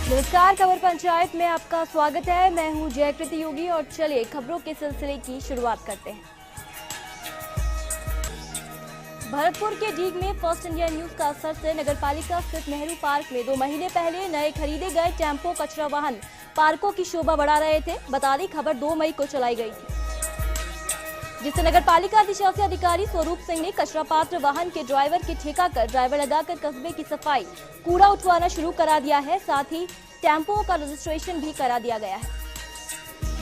नमस्कार, खबर पंचायत में आपका स्वागत है। मैं हूं जयकृति योगी और चलिए खबरों के सिलसिले की शुरुआत करते हैं। भरतपुर के डीग में फर्स्ट इंडिया न्यूज का असर से नगरपालिका स्थित नेहरू पार्क में 2 महीने पहले नए खरीदे गए टेम्पो कचरा वाहन पार्कों की शोभा बढ़ा रहे थे। बता दें, खबर 2 मई को चलाई गई थी, जिससे नगरपालिका अधिशासी अधिकारी स्वरूप सिंह ने कचरा पात्र वाहन के ड्राइवर के ठेका कर ड्राइवर लगाकर कस्बे की सफाई, कूड़ा उठवाना शुरू करा दिया है। साथ ही टेम्पो का रजिस्ट्रेशन भी करा दिया गया है।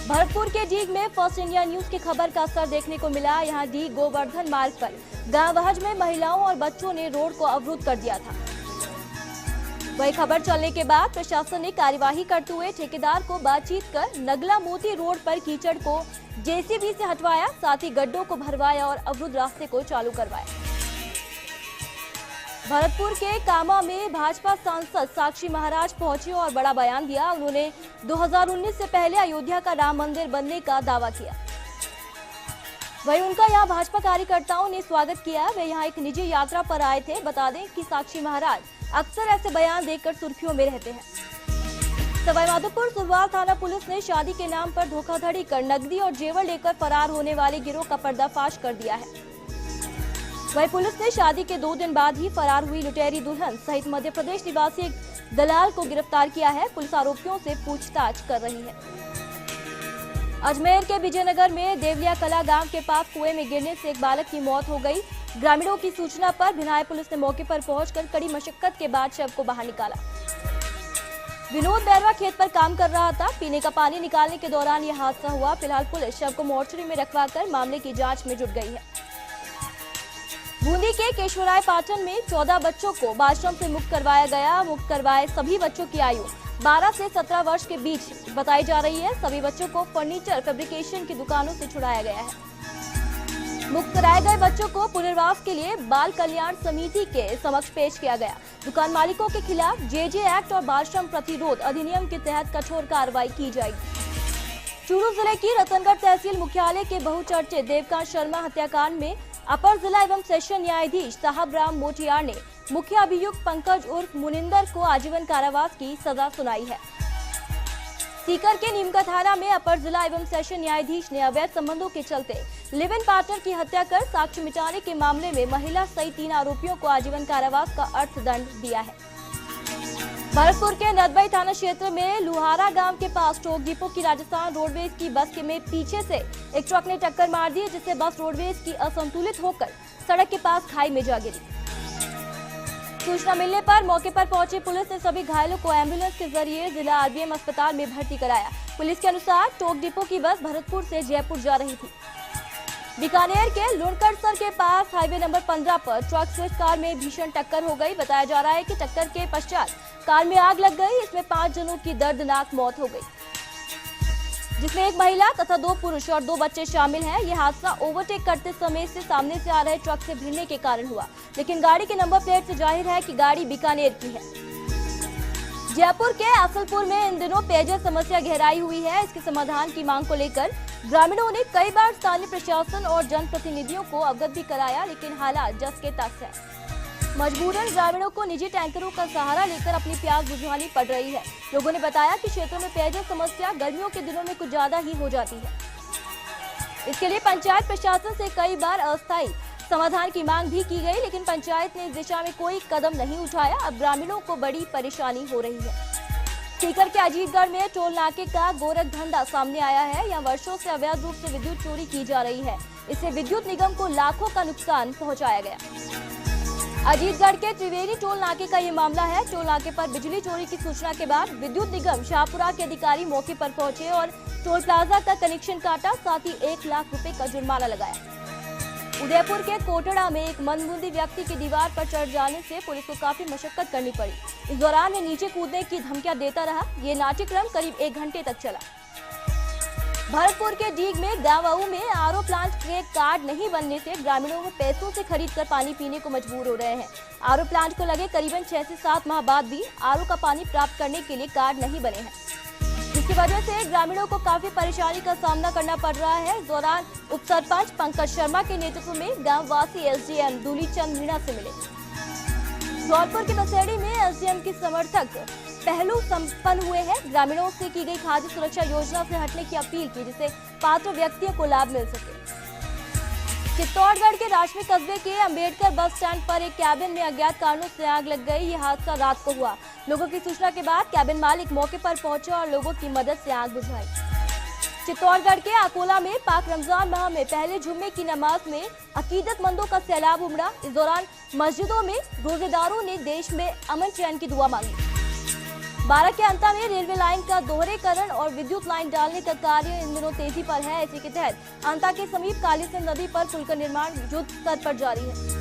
भरतपुर के डीग में फर्स्ट इंडिया न्यूज की खबर का असर देखने को मिला। यहां डीग गोवर्धन मार्ग पर गांव वहज में महिलाओं और बच्चों ने रोड को अवरुद्ध कर दिया था। वही खबर चलने के बाद प्रशासन ने कार्यवाही करते हुए ठेकेदार को बातचीत कर नगला मोती रोड पर कीचड़ को जेसीबी से हटवाया, साथ ही गड्ढों को भरवाया और अवरुद्ध रास्ते को चालू करवाया। भरतपुर के कामा में भाजपा सांसद साक्षी महाराज पहुंचे और बड़ा बयान दिया। उन्होंने 2019 से पहले अयोध्या का राम मंदिर बनने का दावा किया। वहीं उनका यहां भाजपा कार्यकर्ताओं ने स्वागत किया। वे यहां एक निजी यात्रा पर आए थे। बता दें कि साक्षी महाराज अक्सर ऐसे बयान देकर सुर्खियों में रहते हैं। सवाईमाधोपुर सुरवाल थाना पुलिस ने शादी के नाम पर धोखाधड़ी कर नकदी और जेवर लेकर फरार होने वाले गिरोह का पर्दाफाश कर दिया है। वहीं पुलिस ने शादी के 2 दिन बाद ही फरार हुई लुटेरी दुल्हन सहित मध्य प्रदेश निवासी एक दलाल को गिरफ्तार किया है। पुलिस आरोपियों से पूछताछ कर रही है। अजमेर के विजयनगर में देवलिया कला गांव के पास कुएं में गिरने से एक बालक की मौत हो गई। ग्रामीणों की सूचना पर भिनाई पुलिस ने मौके पर पहुंचकर कड़ी मशक्कत के बाद शव को बाहर निकाला। विनोद बैरवा खेत पर काम कर रहा था। पीने का पानी निकालने के दौरान यह हादसा हुआ। फिलहाल पुलिस शव को मोर्चरी में रखवाकर मामले की जांच में जुट गई है। बूंदी के केशवराय पाटन में 14 बच्चों को बालश्रम से मुक्त करवाया गया। मुक्त करवाए सभी बच्चों की आयु 12 से 17 वर्ष के बीच बताई जा रही है। सभी बच्चों को फर्नीचर फैब्रिकेशन की दुकानों से छुड़ाया गया है। मुक्त कराए गए बच्चों को पुनर्वास के लिए बाल कल्याण समिति के समक्ष पेश किया गया। दुकान मालिकों के खिलाफ जेजे एक्ट और बालश्रम प्रतिरोध अधिनियम के तहत कठोर कार्रवाई की जाएगी। चूरू जिले की रतनगढ़ तहसील मुख्यालय के बहुचर्चित देवकांत शर्मा हत्याकांड में अपर जिला एवं सेशन न्यायाधीश साहब राम मोटियार ने मुख्य अभियुक्त पंकज उर्फ मुनिंदर को आजीवन कारावास की सजा सुनाई है। सीकर के नीमका थाना में अपर जिला एवं सेशन न्यायाधीश ने अवैध संबंधों के चलते लिव इन पार्टनर की हत्या कर साक्ष्य मिटाने के मामले में महिला सहित 3 आरोपियों को आजीवन कारावास का अर्थदंड दिया है। भरतपुर के नदबई थाना क्षेत्र में लुहारा गांव के पास टोक डिपो की राजस्थान रोडवेज की बस में पीछे से एक ट्रक ने टक्कर मार दी, जिससे बस रोडवेज की असंतुलित होकर सड़क के पास खाई में जा गिरी। सूचना मिलने पर मौके पर पहुंची पुलिस ने सभी घायलों को एम्बुलेंस के जरिए जिला आरबीएम अस्पताल में भर्ती कराया। पुलिस के अनुसार टोक डिपो की बस भरतपुर से जयपुर जा रही थी। बीकानेर के लुणकरसर के पास हाईवे नंबर 15 पर ट्रक स्विफ्ट कार में भीषण टक्कर हो गई। बताया जा रहा है कि टक्कर के पश्चात कार में आग लग गई। इसमें 5 जनों की दर्दनाक मौत हो गई, जिसमें एक महिला तथा 2 पुरुष और 2 बच्चे शामिल हैं। यह हादसा ओवरटेक करते समय से सामने से आ रहे ट्रक से भिड़ने के कारण हुआ, लेकिन गाड़ी के नंबर प्लेट से जाहिर है कि गाड़ी बीकानेर की है। जयपुर के असलपुर में इन दिनों पेयजल समस्या गहराई हुई है। इसके समाधान की मांग को लेकर ग्रामीणों ने कई बार स्थानीय प्रशासन और जनप्रतिनिधियों को अवगत भी कराया, लेकिन हालात जस के तस है। मजबूरन ग्रामीणों को निजी टैंकरों का सहारा लेकर अपनी प्यास बुझवानी पड़ रही है। लोगों ने बताया कि क्षेत्रों में पेयजल समस्या गर्मियों के दिनों में कुछ ज्यादा ही हो जाती है। इसके लिए पंचायत प्रशासन से कई बार अस्थायी समाधान की मांग भी की गई, लेकिन पंचायत ने इस दिशा में कोई कदम नहीं उठाया। अब ग्रामीणों को बड़ी परेशानी हो रही है। सीकर के अजीतगढ़ में टोल नाके का गोरख धंधा सामने आया है। यहाँ वर्षों से अवैध रूप से विद्युत चोरी की जा रही है। इससे विद्युत निगम को लाखों का नुकसान पहुंचाया गया। अजीतगढ़ के त्रिवेणी टोल नाके का ये मामला है। टोल नाके पर बिजली चोरी की सूचना के बाद विद्युत निगम शाहपुरा के अधिकारी मौके पर पहुंचे और टोल प्लाजा का कनेक्शन काटा, साथ ही 1 लाख रुपए का जुर्माना लगाया। उदयपुर के कोटड़ा में एक मंदबुद्धि व्यक्ति की दीवार पर चढ़ जाने से पुलिस को काफी मशक्कत करनी पड़ी। इस दौरान वह नीचे कूदने की धमकियां देता रहा। ये नाट्यक्रम करीब 1 घंटे तक चला। भरतपुर के डीग में गांव में आरओ प्लांट के कार्ड नहीं बनने से ग्रामीणों को पैसों से खरीदकर पानी पीने को मजबूर हो रहे हैं। आरओ प्लांट को लगे करीबन 6 से 7 माह बाद भी आरओ का पानी प्राप्त करने के लिए कार्ड नहीं बने हैं, जिसकी वजह से ग्रामीणों को काफी परेशानी का सामना करना पड़ रहा है। इस दौरान उप सरपंच पंकज शर्मा के नेतृत्व में गाँव वासी एसडीएम दूलीचंद मीणा से मिले। धौलपुर की बसेड़ी में एसडीएम की समर्थक पहलू संपन्न हुए हैं। ग्रामीणों से की गई खाद्य सुरक्षा योजना से हटने की अपील की, जिससे पात्र व्यक्तियों को लाभ मिल सके। चित्तौड़गढ़ के राजमी कस्बे के अंबेडकर बस स्टैंड पर एक कैबिन में अज्ञात कारणों से आग लग गई। यह हादसा रात को हुआ। लोगों की सूचना के बाद कैबिन मालिक मौके पर पहुंचा और लोगों की मदद से आग बुझाई। चित्तौड़गढ़ के अकोला में पाक रमजान माह में पहले जुम्मे की नमाज में अकीदतमंदों का सैलाब उमड़ा। इस दौरान मस्जिदों में रोजेदारों ने देश में अमन चैन की दुआ मांगी। बारा के अंता में रेलवे लाइन का दोहरीकरण और विद्युत लाइन डालने का कार्य इन दिनों तेजी पर है। इसी के तहत अंता के समीप कालीसिंध नदी पर पुल का निर्माण युद्ध स्तर पर जारी है।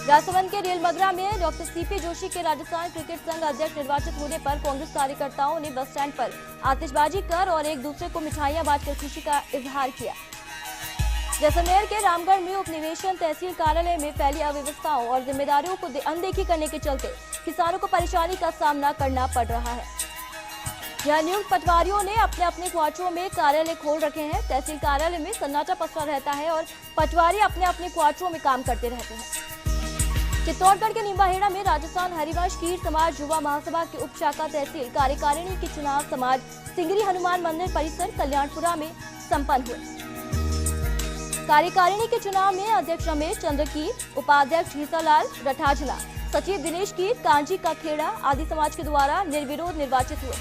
राजसमंद के रेलमगरा में डॉक्टर सीपी जोशी के राजस्थान क्रिकेट संघ अध्यक्ष निर्वाचित होने पर कांग्रेस कार्यकर्ताओं ने बस स्टैंड पर आतिशबाजी कर और एक दूसरे को मिठाइयां बांटकर खुशी का इजहार किया। जैसलमेर के रामगढ़ में उपनिवेशन तहसील कार्यालय में फैली अव्यवस्थाओं और जिम्मेदारियों को अनदेखी करने के चलते किसानों को परेशानी का सामना करना पड़ रहा है। यह नियुक्त पटवारियों ने अपने अपने क्वार्टरों में कार्यालय खोल रखे हैं। तहसील कार्यालय में सन्नाटा पसरा रहता है और पटवारी अपने अपने क्वार्टरों में काम करते रहते हैं। चित्तौड़गढ़ के निम्बाहेड़ा में राजस्थान हरिवंश कीर समाज युवा महासभा के उप शाखा तहसील कार्यकारिणी के चुनाव समाज सिंगरी हनुमान मंदिर परिसर कल्याणपुरा में संपन्न हुए। कार्यकारिणी के चुनाव में अध्यक्ष रमेश चंद्र कीर, उपाध्यक्ष घीसालाल रठाजला, सचिव दिनेश कीर, कांजी का खेड़ा आदि समाज के द्वारा निर्विरोध निर्वाचित हुए।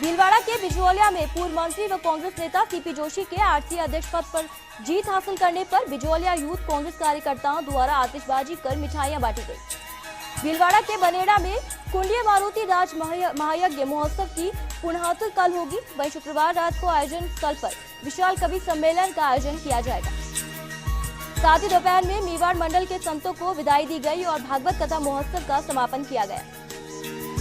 भीलवाड़ा के बिजोलिया में पूर्व मंत्री व कांग्रेस नेता सीपी जोशी के आरसीए अध्यक्ष पद पर जीत हासिल करने पर बिजोलिया यूथ कांग्रेस कार्यकर्ताओं द्वारा आतिशबाजी कर मिठाइयां बांटी गई। भीलवाड़ा के बनेड़ा में कुंडिया मारुति राज महायज्ञ महोत्सव की पूर्णाहुति कल होगी। वहीं शुक्रवार रात को आयोजन स्थल पर विशाल कवि सम्मेलन का आयोजन किया जाएगा। साथ ही दोपहर में मेवाड़ मंडल के संतों को विदाई दी गई और भागवत कथा महोत्सव का समापन किया गया।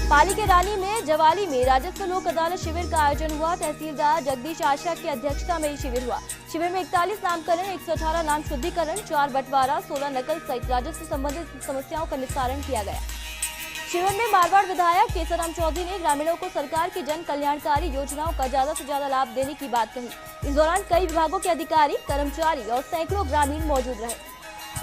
पाली के रानी में जवाली में राजस्व लोक अदालत शिविर का आयोजन हुआ। तहसीलदार जगदीश आशा की अध्यक्षता में शिविर हुआ। शिविर में 41 नामकरण, 118 नाम शुद्धिकरण, 4 बंटवारा, 16 नकल सहित राजस्व संबंधित समस्याओं का निस्तारण किया गया। शिविर में मारवाड़ विधायक केसराम चौधरी ने ग्रामीणों को सरकार की जन कल्याणकारी योजनाओं का ज्यादा से ज्यादा लाभ देने की बात कही। इस दौरान कई विभागों के अधिकारी, कर्मचारी और सैकड़ों ग्रामीण मौजूद रहे।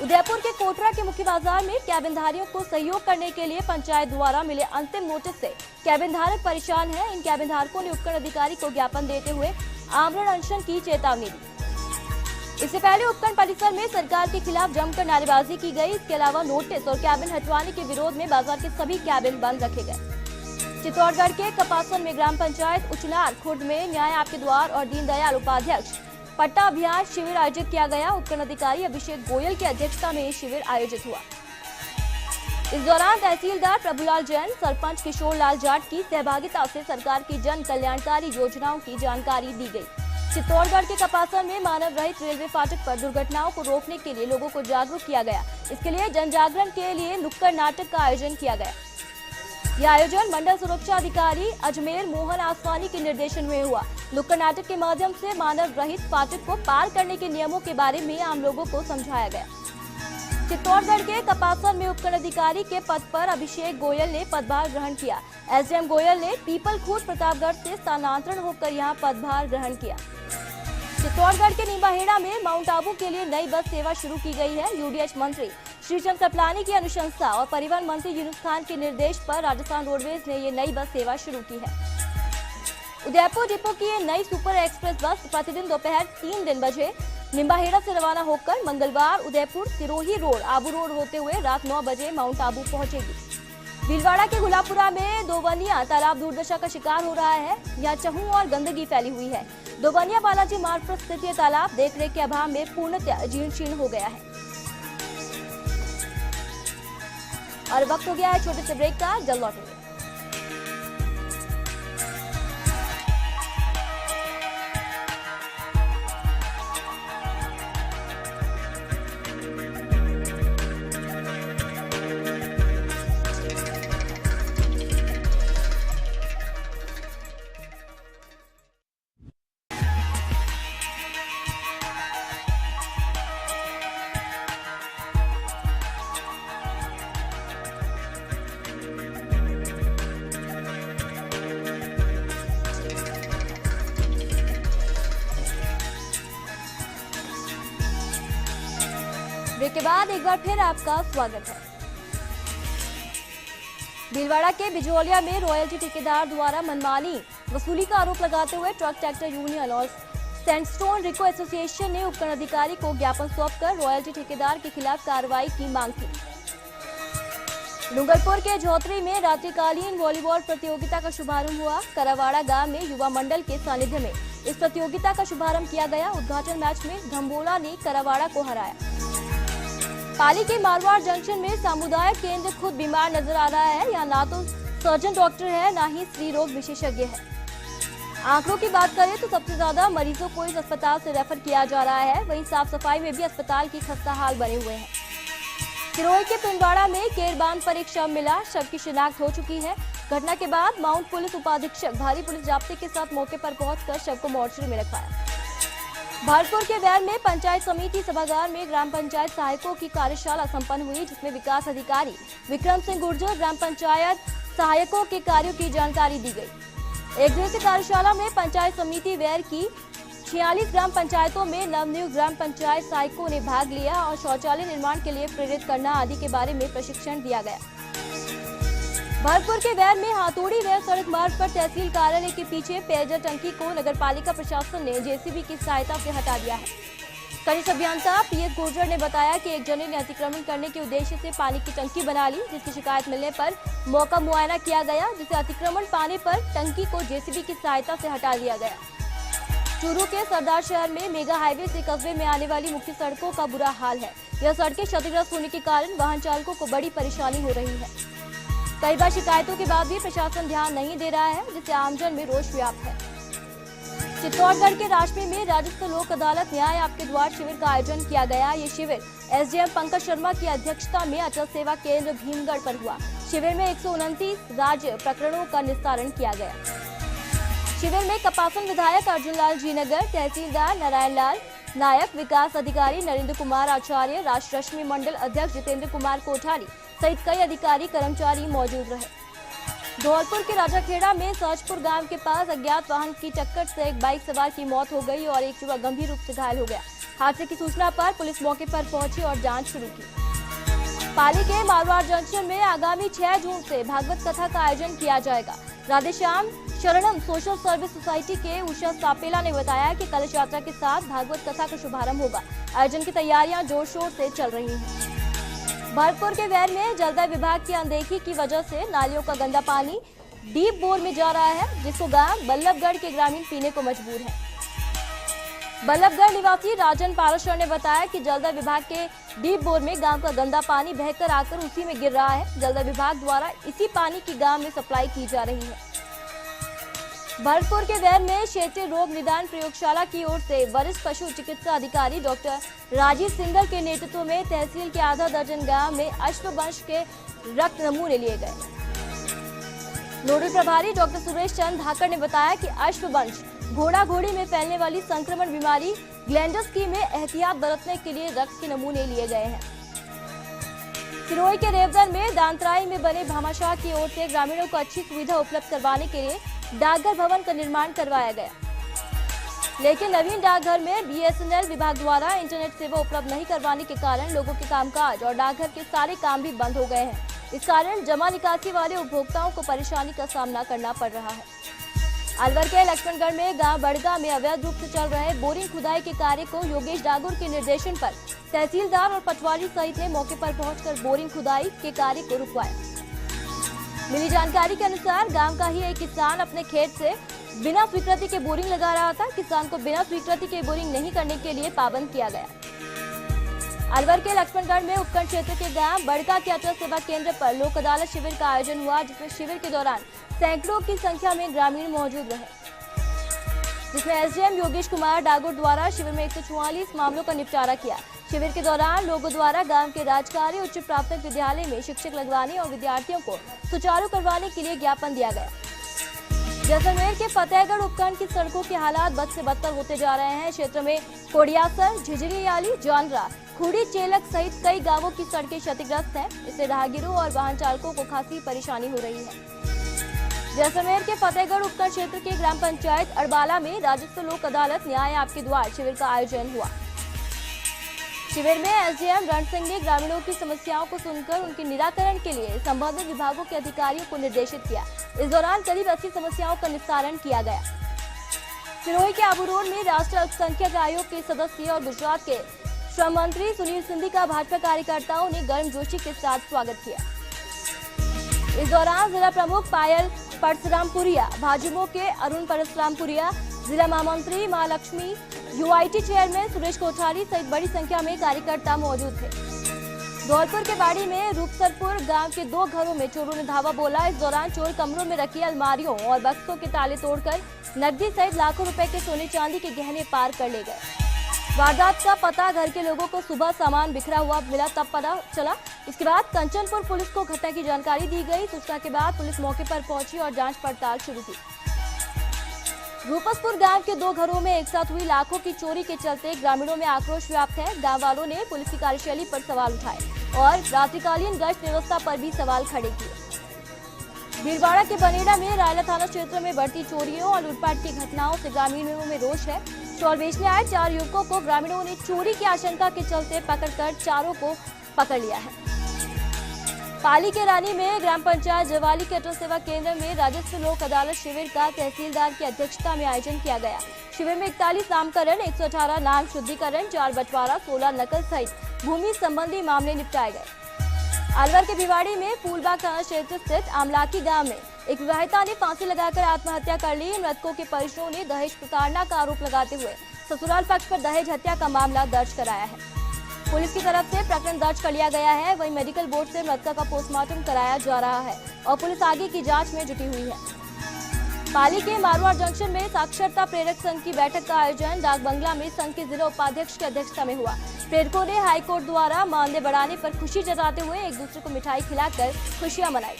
उदयपुर के कोटरा के मुख्य बाजार में कैबिनधारियों को सहयोग करने के लिए पंचायत द्वारा मिले अंतिम नोटिस से कैबिनधारक परेशान हैं। इन कैबिनधारकों ने उपखंड अधिकारी को ज्ञापन देते हुए आमरण अनशन की चेतावनी दी। इससे पहले उपखंड परिसर में सरकार के खिलाफ जमकर नारेबाजी की गई। इसके अलावा नोटिस और कैबिन हटवाने के विरोध में बाजार के सभी कैबिन बंद रखे गए। चित्तौड़गढ़ के कपासन में ग्राम पंचायत उचनार खुर्द में न्याय आपके द्वार और दीनदयाल उपाध्याय पट्टा अभियान शिविर आयोजित किया गया। उपखंड अधिकारी अभिषेक गोयल की अध्यक्षता में शिविर आयोजित हुआ। इस दौरान तहसीलदार प्रभुलाल जैन, सरपंच किशोर लाल जाट की सहभागिता से सरकार की जन कल्याणकारी योजनाओं की जानकारी दी गई। चित्तौड़गढ़ के कपासन में मानव रहित रेलवे फाटक पर दुर्घटनाओं को रोकने के लिए लोगों को जागरूक किया गया। इसके लिए जन जागरण के लिए नुक्कड़ नाटक का आयोजन किया गया। यह आयोजन मंडल सुरक्षा अधिकारी अजमेर मोहन आसवानी के निर्देशन में हुआ। नुक्कड़ नाटक के माध्यम से मानव रहित फाटक को पार करने के नियमों के बारे में आम लोगों को समझाया गया। चित्तौड़गढ़ के कपासन में उपखंड अधिकारी के पद पर अभिषेक गोयल ने पदभार ग्रहण किया। एसडीएम गोयल ने पीपल खूट प्रतापगढ़ से स्थानांतरण होकर यहां पदभार ग्रहण किया। चित्तौड़गढ़ के निम्बाहेड़ा में माउंट आबू के लिए नई बस सेवा शुरू की गई है। यूडीएच मंत्री श्रीचंद कृपलानी की अनुशंसा और परिवहन मंत्री यूनुस खान के निर्देश पर राजस्थान रोडवेज ने ये नई बस सेवा शुरू की है। उदयपुर डिपो की ये नई सुपर एक्सप्रेस बस प्रतिदिन दोपहर 3 बजे निम्बाहेड़ा से रवाना होकर मंगलवार उदयपुर सिरोही रोड आबू रोड होते हुए रात 9 बजे माउंट आबू पहुंचेगी। भीलवाड़ा के गुलापुरा में दोबनिया तालाब दुर्दशा का शिकार हो रहा है। यहाँ चहू और गंदगी फैली हुई है। दोबनिया बालाजी मार्ग पर स्थित यह तालाब देखरेख के अभाव में पूर्णतः जीर्ण शीर्ण हो गया है। और वक्त हो गया है छोटे से ब्रेक का, जल्द लौटेंगे। ब्रेक के बाद एक बार फिर आपका स्वागत है। भीलवाड़ा के बिजोलिया में रॉयल्टी ठेकेदार द्वारा मनमानी वसूली का आरोप लगाते हुए ट्रक ट्रैक्टर यूनियन और सैंडस्टोन रिको एसोसिएशन ने उपखंड अधिकारी को ज्ञापन सौंपकर रॉयल्टी ठेकेदार के खिलाफ कार्रवाई की मांग की। डूंगरपुर के झोतरी में रात्रिकालीन वॉलीबॉल प्रतियोगिता का शुभारंभ हुआ। करावाड़ा गांव में युवा मंडल के सानिध्य में इस प्रतियोगिता का शुभारंभ किया गया। उद्घाटन मैच में धम्बोला ने करावाड़ा को हराया। पाली के मारवाड़ जंक्शन में सामुदायिक केंद्र खुद बीमार नजर आ रहा है। यहाँ ना तो सर्जन डॉक्टर है, ना ही स्त्री रोग विशेषज्ञ है। आंकड़ों की बात करें तो सबसे ज्यादा मरीजों को इस अस्पताल से रेफर किया जा रहा है। वहीं साफ सफाई में भी अस्पताल की खस्ताहाल बने हुए हैं। सिरोही के पिंडवाड़ा में केरबांध पर एक शव मिला। शव की शिनाख्त हो चुकी है। घटना के बाद माउंट पुलिस उपाधीक्षक भारी पुलिस जाब्ते के साथ मौके पर पहुंचकर शव को मोर्चरी में रखाया। भरतपुर के वैर में पंचायत समिति सभागार में ग्राम पंचायत सहायकों की कार्यशाला संपन्न हुई, जिसमें विकास अधिकारी विक्रम सिंह गुर्जर ग्राम पंचायत सहायकों के कार्यों की जानकारी दी गई। एक दिवसीय कार्यशाला में पंचायत समिति वैर की 46 ग्राम पंचायतों में नवनियुक्त ग्राम पंचायत सहायकों ने भाग लिया और शौचालय निर्माण के लिए प्रेरित करना आदि के बारे में प्रशिक्षण दिया गया। भरतपुर के वैर में हाथोड़ी वैर सड़क मार्ग पर तहसील कार्यालय के पीछे पेयजल टंकी को नगरपालिका प्रशासन ने जेसीबी की सहायता से हटा दिया है। खनिज अभियंता पीएस गुर्जर ने बताया कि एक जने ने अतिक्रमण करने के उद्देश्य से पानी की टंकी बना ली, जिसकी शिकायत मिलने पर मौका मुआयना किया गया, जिसे अतिक्रमण पाने पर टंकी को जेसीबी की सहायता से हटा दिया गया। चूरू के सरदार शहर में मेगा हाईवे से कस्बे में आने वाली मुख्य सड़कों का बुरा हाल है। यह सड़कें क्षतिग्रस्त होने के कारण वाहन चालकों को बड़ी परेशानी हो रही है। कई बार शिकायतों के बाद भी प्रशासन ध्यान नहीं दे रहा है, जिससे आमजन में रोष व्याप्त है। चित्तौड़गढ़ के राजपी में राजस्व लोक अदालत न्याय आपके द्वार शिविर का आयोजन किया गया। ये शिविर एसडीएम पंकज शर्मा की अध्यक्षता में अचल सेवा केंद्र भीमगढ़ पर हुआ। शिविर में 129 राज्य प्रकरणों का निस्तारण किया गया। शिविर में कपासन विधायक अर्जुन लाल जीनगर, तहसीलदार नारायण लाल नायक, विकास अधिकारी नरेंद्र कुमार आचार्य, राष्ट्र रश्मि मंडल अध्यक्ष जितेंद्र कुमार कोठारी सहित कई अधिकारी कर्मचारी मौजूद रहे। धौलपुर के राजाखेड़ा में सहजपुर गांव के पास अज्ञात वाहन की टक्कर से एक बाइक सवार की मौत हो गई और एक युवक गंभीर रूप से घायल हो गया। हादसे की सूचना पर पुलिस मौके पर पहुंची और जांच शुरू की। पाली के मारवाड़ जंक्शन में आगामी 6 जून से भागवत कथा का आयोजन किया जाएगा। राधेश्याम शरणम सोशल सर्विस सोसाइटी के उषा सापेला ने बताया कि कलश यात्रा के साथ भागवत कथा का शुभारंभ होगा। आयोजन की तैयारियां जोर शोर से चल रही हैं। भरतपुर के वैर में जलदाय विभाग की अनदेखी की वजह से नालियों का गंदा पानी डीप बोर में जा रहा है, जिसको गांव बल्लभगढ़ के ग्रामीण पीने को मजबूर है। बल्लभगढ़ निवासी राजन पाराशर ने बताया कि जलदाय विभाग के डीप बोर में गांव का गंदा पानी बहकर आकर उसी में गिर रहा है। जलदाय विभाग द्वारा इसी पानी की गांव में सप्लाई की जा रही है। भरतपुर के वैर में क्षेत्रीय रोग निदान प्रयोगशाला की ओर से वरिष्ठ पशु चिकित्सा अधिकारी डॉक्टर राजीव सिंगल के नेतृत्व में तहसील के आधा दर्जन गांव में अश्ववंश के रक्त नमूने लिए गए। नोडल प्रभारी डॉक्टर सुरेश चंद्र धाकर ने बताया कि अश्ववंश घोड़ा घोड़ी में फैलने वाली संक्रमण बीमारी ग्लैंडस्की में एहतियात बरतने के लिए रक्त के नमूने लिए गए हैं। सिरोही के रेवदर में दांतराई में बने भामाशाह की ओर से ग्रामीणों को अच्छी सुविधा उपलब्ध करवाने के लिए डाकघर भवन का निर्माण करवाया गया, लेकिन नवीन डाकघर में बीएसएनएल विभाग द्वारा इंटरनेट सेवा उपलब्ध नहीं करवाने के कारण लोगों के कामकाज और डाकघर के सारे काम भी बंद हो गए हैं। इस कारण जमा निकासी वाले उपभोक्ताओं को परेशानी का सामना करना पड़ रहा है। अलवर के लक्ष्मणगढ़ में गांव बड़गा में अवैध रूप से चल रहे बोरिंग खुदाई के कार्य को योगेश डागुर के निर्देशन पर तहसीलदार और पटवारी सहित ने मौके पर पहुंचकर बोरिंग खुदाई के कार्य को रुकवाया। मिली जानकारी के अनुसार गांव का ही एक किसान अपने खेत से बिना स्वीकृति के बोरिंग लगा रहा था। किसान को बिना स्वीकृति के बोरिंग नहीं करने के लिए पाबंद किया गया। अलवर के लक्ष्मणगढ़ में उपखंड क्षेत्र के गांव बड़का के अचल सेवा केंद्र पर लोक अदालत शिविर का आयोजन हुआ, जिसमें शिविर के दौरान सैकड़ों की संख्या में ग्रामीण मौजूद रहे, जिसमें एसडीएम योगेश कुमार डागुर द्वारा शिविर में 144 मामलों का निपटारा किया। शिविर के दौरान लोगों द्वारा गांव के राजकारी उच्च प्राथमिक विद्यालय में शिक्षक लगवाने और विद्यार्थियों को सुचारू करवाने के लिए ज्ञापन दिया गया। जैसलमेर के फतेहगढ़ उपखंड की सड़कों के हालात बद से बदतर होते जा रहे हैं। क्षेत्र में कोडियासर, झिझरियाली, जानरा, खुड़ी, चेलक सहित कई गांवों की सड़कें क्षतिग्रस्त हैं। इससे राहगीरों और वाहन चालकों को खासी परेशानी हो रही है। जैसलमेर के फतेहगढ़ उपखंड क्षेत्र के ग्राम पंचायत अड़बाला में राजस्व लोक अदालत न्याय आपके द्वार शिविर का आयोजन हुआ। शिविर में एसडीएम रण सिंह ने ग्रामीणों की समस्याओं को सुनकर उनके निराकरण के लिए संबंधित विभागों के अधिकारियों को निर्देशित किया। इस दौरान करीब 80 समस्याओं का निस्तारण किया गया। सिरोही के आबू रोड में राष्ट्रीय अल्पसंख्यक आयोग के सदस्य और गुजरात के श्रम मंत्री सुनील सिंधी का भाजपा कार्यकर्ताओं ने गर्मजोशी के साथ स्वागत किया। इस दौरान जिला प्रमुख पायल परसरामपुरिया, भाजपा के अरुण परसरामपुरिया, जिला महामंत्री महालक्ष्मी, यूआईटी चेयरमैन सुरेश कोठारी सहित बड़ी संख्या में कार्यकर्ता मौजूद थे। धौलपुर के बाड़ी में रूपसरपुर गांव के 2 घरों में चोरों ने धावा बोला। इस दौरान चोर कमरों में रखी अलमारियों और बक्सों के ताले तोड़कर नकदी सहित लाखों रुपए के सोने चांदी के गहने पार कर ले गए। वारदात का पता घर के लोगों को सुबह सामान बिखरा हुआ मिला तब पता चला। इसके बाद कंचनपुर पुलिस को घटना की जानकारी दी गई। सूचना के बाद पुलिस मौके पर पहुंची और जांच पड़ताल शुरू की। रूपसपुर गांव के 2 घरों में एक साथ हुई लाखों की चोरी के चलते ग्रामीणों में आक्रोश व्याप्त है। गांव वालों ने पुलिस की कार्यशैली पर सवाल उठाए और रात्रिकालीन गश्त व्यवस्था पर भी सवाल खड़े किए। भीलवाड़ा के बनेड़ा में रायला थाना क्षेत्र में बढ़ती चोरियों और लूटपाट की घटनाओं से ग्रामीणों में रोष है। स्टॉल बेचने आए 4 युवकों को ग्रामीणों ने चोरी की आशंका के चलते पकड़कर चारों को पकड़ लिया है। पाली के रानी में ग्राम पंचायत जवाली के अटल सेवा केंद्र में राजस्व लोक अदालत शिविर का तहसीलदार की अध्यक्षता में आयोजन किया गया। शिविर में 41 नामकरण, 118 नाम शुद्धिकरण, 4 बंटवारा, 16 नकल सहित भूमि संबंधी मामले निपटाए गए। अलवर के भिवाड़ी में फूलबाग थाना क्षेत्र स्थित आमलाकी गांव में एक विवाहिता ने फांसी लगाकर आत्महत्या कर ली। मृतकों के परिजनों ने दहेज प्रताड़ना का आरोप लगाते हुए ससुराल पक्ष पर दहेज हत्या का मामला दर्ज कराया है। पुलिस की तरफ से प्रकरण दर्ज कर लिया गया है। वहीं मेडिकल बोर्ड से मृतका का पोस्टमार्टम कराया जा रहा है और पुलिस आगे की जांच में जुटी हुई है। पाली के मारवाड़ जंक्शन में साक्षरता प्रेरक संघ की बैठक का आयोजन डाक बंगला में संघ के जिला उपाध्यक्ष की अध्यक्षता में हुआ। प्रेरकों ने हाईकोर्ट द्वारा मानदेय बढ़ाने पर खुशी जताते हुए एक दूसरे को मिठाई खिलाकर खुशियां मनाई।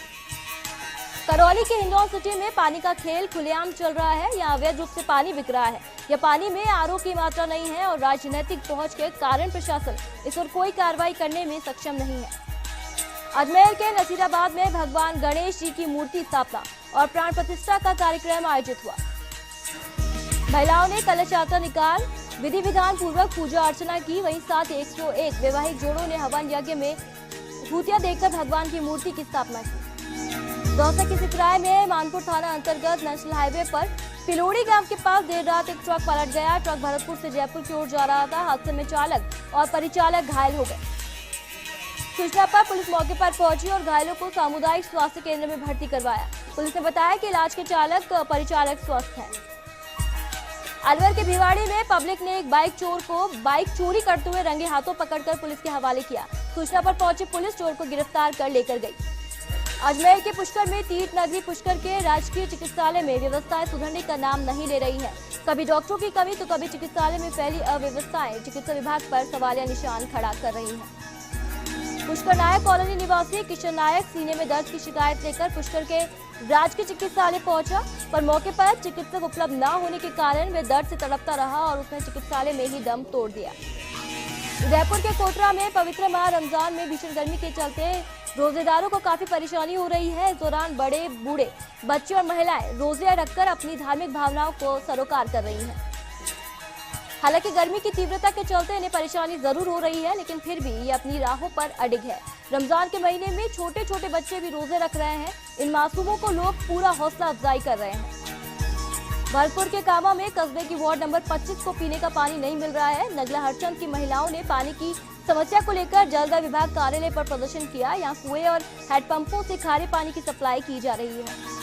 करौली के हिंडौन सिटी में पानी का खेल खुलेआम चल रहा है। यहाँ अवैध रूप से पानी बिक रहा है। यह पानी में आरओ की मात्रा नहीं है और राजनीतिक पहुंच के कारण प्रशासन इस पर कोई कार्रवाई करने में सक्षम नहीं है। अजमेर के नसीराबाद में भगवान गणेश जी की मूर्ति स्थापना और प्राण प्रतिष्ठा का कार्यक्रम आयोजित हुआ। महिलाओं ने कलश यात्रा निकाल विधि विधान पूर्वक पूजा अर्चना की। वहीं साथ 101 वैवाहिक जोड़ों ने हवन यज्ञ में भूतिया देखकर भगवान की मूर्ति की स्थापना की। दौसा के सितराय में मानपुर थाना अंतर्गत नेशनल हाईवे पर पिलोड़ी गांव के पास देर रात एक ट्रक पलट गया। ट्रक भरतपुर से जयपुर की ओर जा रहा था। हादसे में चालक और परिचालक घायल हो गए। सूचना पर पुलिस मौके पर पहुंची और घायलों को सामुदायिक स्वास्थ्य केंद्र में भर्ती करवाया। पुलिस ने बताया कि इलाज के चालक परिचालक स्वस्थ हैं। अलवर के भिवाड़ी में पब्लिक ने एक बाइक चोर को बाइक चोरी करते हुए रंगे हाथों पकड़कर पुलिस के हवाले किया। सूचना पर पहुंची पुलिस चोर को गिरफ्तार कर लेकर गई। अजमेर के पुष्कर में तीर्थ नगरी पुष्कर के राजकीय चिकित्सालय में व्यवस्थाएं सुधरने का नाम नहीं ले रही है। कभी डॉक्टरों की कमी तो कभी चिकित्सालय में फैली अव्यवस्थाएं चिकित्सा विभाग पर सवालिया निशान खड़ा कर रही हैं। पुष्कर नायक कॉलोनी निवासी किशन नायक सीने में दर्द की शिकायत लेकर पुष्कर के राजकीय चिकित्सालय पहुंचा, पर मौके पर चिकित्सक उपलब्ध न होने के कारण वे दर्द से तड़पता रहा और उसने चिकित्सालय में ही दम तोड़ दिया। उदयपुर के कोटरा में पवित्र माह रमजान में भीषण गर्मी के चलते रोजेदारों को काफी परेशानी हो रही है। इस दौरान बड़े बूढ़े बच्चे और महिलाएं रोजे रखकर अपनी धार्मिक भावनाओं को सरोकार कर रही हैं। हालांकि गर्मी की तीव्रता के चलते इन्हें परेशानी जरूर हो रही है, लेकिन फिर भी ये अपनी राहों पर अडिग है। रमजान के महीने में छोटे छोटे बच्चे भी रोजे रख रहे हैं। इन मासूमों को लोग पूरा हौसला अफजाई कर रहे हैं। भरतपुर के कामा में कस्बे की वार्ड नंबर 25 को पीने का पानी नहीं मिल रहा है। नगला हरचंद की महिलाओं ने पानी की समस्या को लेकर जलदाय विभाग कार्यालय पर प्रदर्शन किया। यहाँ कुएं और हैंडपंपों से खारे पानी की सप्लाई की जा रही है।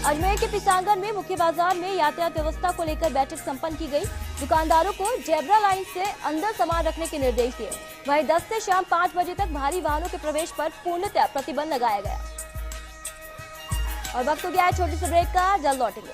अजमेर के पिसांगन में मुख्य बाजार में यातायात व्यवस्था को लेकर बैठक संपन्न की गई। दुकानदारों को जेब्रा लाइन से अंदर सामान रखने के निर्देश दिए। वहीं 10 से शाम 5 बजे तक भारी वाहनों के प्रवेश पर पूर्णतः प्रतिबंध लगाया गया। और वक्त हो गया है छोटी सी ब्रेक का, जल्द लौटेंगे।